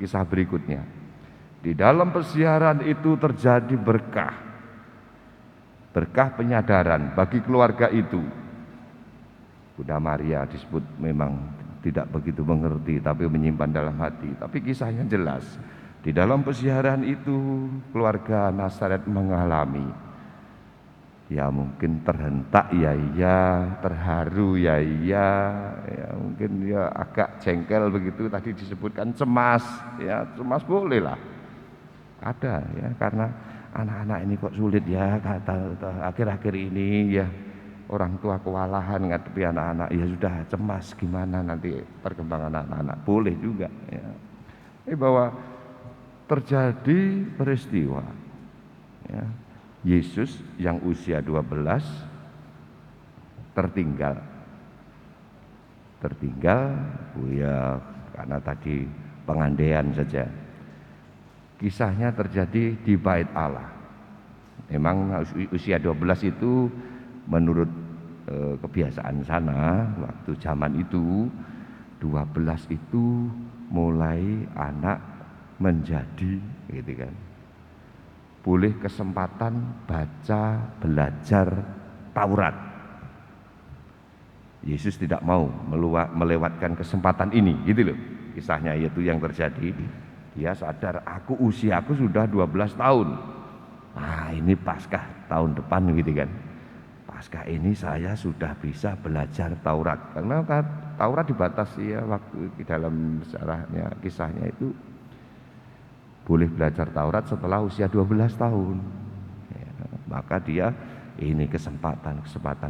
kisah berikutnya. Di dalam pesiaran itu terjadi berkah penyadaran bagi keluarga itu. Bunda Maria disebut memang tidak begitu mengerti, tapi menyimpan dalam hati. Tapi kisahnya jelas. Di dalam pesiaran itu keluarga Nazaret mengalami, ya mungkin terhentak ya iya, terharu ya iya, ya mungkin ya agak jengkel begitu, tadi disebutkan cemas, ya cemas boleh lah. Ada ya, karena anak-anak ini kok sulit ya, kata akhir-akhir ini ya orang tua kewalahan ngadepi anak-anak, ya sudah cemas gimana nanti perkembangan anak-anak, boleh juga ya. Ini bahwa terjadi peristiwa ya, Yesus yang usia 12 tertinggal ya, karena tadi pengandaian saja. Kisahnya terjadi di Bait Allah. Memang usia 12 itu menurut kebiasaan sana waktu zaman itu 12 itu mulai anak menjadi gitu kan. Boleh kesempatan baca belajar Taurat. Yesus tidak mau melewatkan kesempatan ini, gitu loh kisahnya, yaitu yang terjadi. Dia sadar, usiaku sudah 12 tahun. Nah ini Paskah tahun depan gitu kan. Paskah ini saya sudah bisa belajar Taurat. Karena Taurat dibatasi ya, waktu di dalam sejarahnya, kisahnya itu boleh belajar Taurat setelah usia 12 tahun ya, maka dia ini kesempatan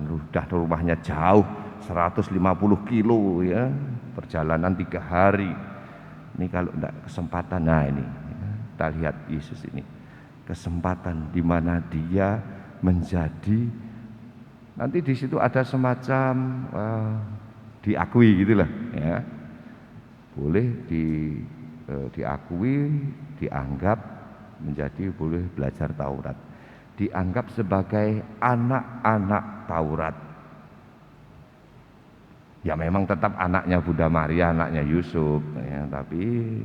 udah rumahnya jauh 150 kilo ya, perjalanan 3 hari. Ini kalau enggak kesempatan, nah ini ya, kita lihat Yesus ini kesempatan di mana dia menjadi, nanti di situ ada semacam diakui gitulah ya, boleh diakui, dianggap menjadi boleh belajar Taurat, dianggap sebagai anak-anak Taurat. Ya memang tetap anaknya Bunda Maria, anaknya Yusuf ya, tapi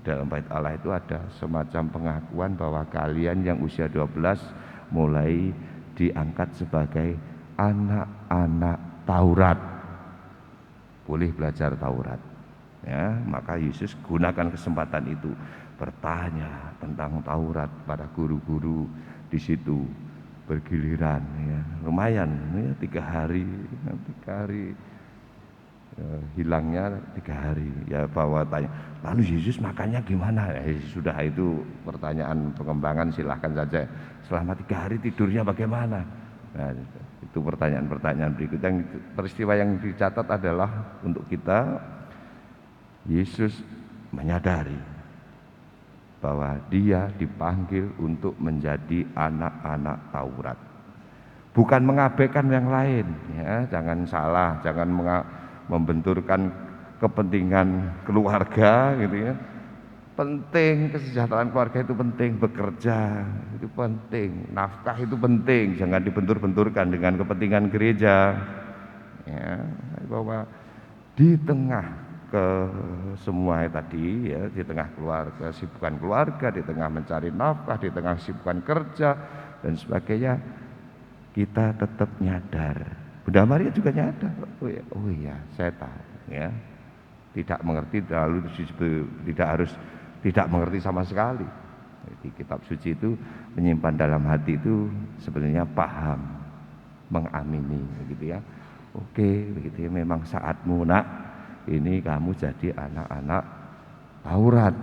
dalam Bait Allah itu ada semacam pengakuan bahwa kalian yang usia 12 mulai diangkat sebagai anak-anak Taurat, boleh belajar Taurat ya. Maka Yesus gunakan kesempatan itu bertanya tentang Taurat pada guru-guru di situ bergiliran ya, lumayan ya, 3 hari hilangnya 3 hari ya, bahwa tanya lalu Yesus makannya gimana sudah itu pertanyaan pengembangan, silahkan saja. Selama 3 hari tidurnya bagaimana, nah itu pertanyaan-pertanyaan berikut. Yang peristiwa yang dicatat adalah untuk kita, Yesus menyadari bahwa dia dipanggil untuk menjadi anak-anak Taurat, bukan mengabaikan yang lain ya, jangan salah, jangan membenturkan kepentingan keluarga gitu ya. Penting kesejahteraan keluarga itu penting, bekerja itu penting, nafkah itu penting, jangan dibentur-benturkan dengan kepentingan gereja ya. Bahwa di tengah ke semua tadi ya, di tengah keluarga, kesibukan keluarga, di tengah mencari nafkah, di tengah kesibukan kerja dan sebagainya, kita tetap nyadar. Bunda Maria juga nyadar, oh iya saya tahu ya, tidak mengerti terlalu tidak mengerti sama sekali. Di kitab suci itu menyimpan dalam hati itu sebenarnya paham, mengamini begitu ya. Oke begitu ya, memang saatmu nak, ini kamu jadi anak-anak Taurat.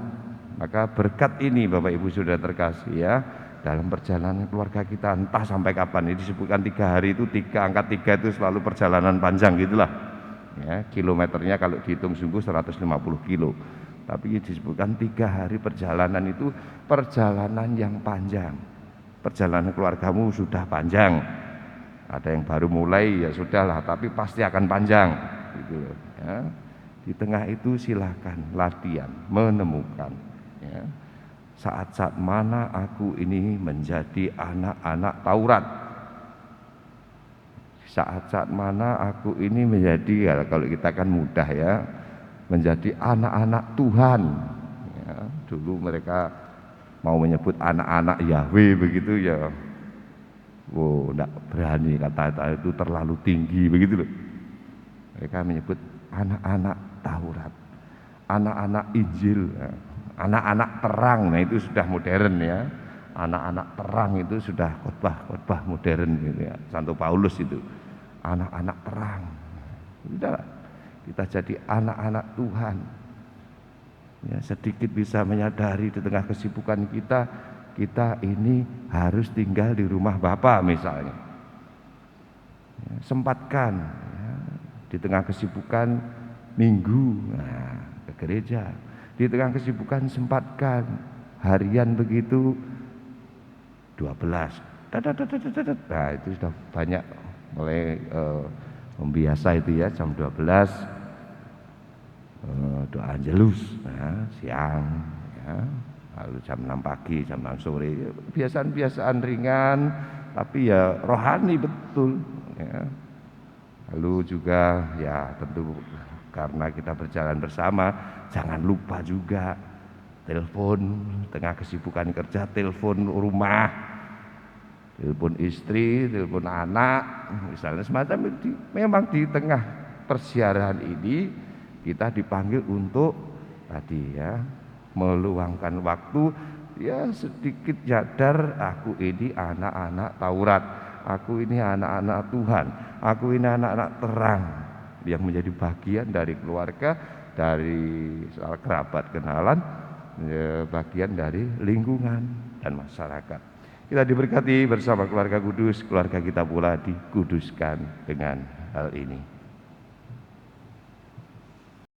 Maka berkat ini Bapak Ibu sudah terkasih ya, dalam perjalanan keluarga kita entah sampai kapan. Ini disebutkan 3 hari itu, angka 3 itu selalu perjalanan panjang gitulah ya, kilometernya kalau dihitung sungguh 150 kilo, tapi disebutkan 3 hari perjalanan itu perjalanan yang panjang. Perjalanan keluargamu sudah panjang, ada yang baru mulai ya sudahlah, tapi pasti akan panjang gitu ya. Di tengah itu silakan latihan menemukan ya, saat-saat mana aku ini menjadi anak-anak Taurat, saat-saat mana aku ini menjadi ya, kalau kita kan mudah ya, menjadi anak-anak Tuhan ya. Dulu mereka mau menyebut anak-anak Yahweh begitu ya, wow, enggak berani, kata-kata itu terlalu tinggi begitu loh. Mereka menyebut anak-anak Taurat, anak-anak Injil, anak-anak terang. Nah itu sudah modern ya. Anak-anak terang itu sudah khotbah modern gitu ya. Santo Paulus itu anak-anak terang. Sudah, kita jadi anak-anak Tuhan. Ya, sedikit bisa menyadari di tengah kesibukan kita ini harus tinggal di rumah Bapa misalnya. Ya, sempatkan ya, di tengah kesibukan minggu ke gereja. Di tengah kesibukan sempatkan harian begitu 12. Nah itu sudah banyak mulai membiasa itu ya, jam 12 doa Angelus siang ya, lalu jam 6 pagi, jam 6 sore, kebiasaan-kebiasaan ringan tapi ya rohani betul ya. Lalu juga ya tentu karena kita berjalan bersama, jangan lupa juga telepon tengah kesibukan kerja, telepon rumah, telepon istri, telepon anak misalnya, semacam itu. Memang di tengah persiaran ini kita dipanggil untuk tadi ya, meluangkan waktu ya, sedikit sadar aku ini anak-anak Taurat, aku ini anak-anak Tuhan, aku ini anak-anak terang yang menjadi bagian dari keluarga, dari kerabat kenalan, ya, bagian dari lingkungan dan masyarakat. Kita diberkati bersama keluarga kudus, keluarga kita pula dikuduskan dengan hal ini.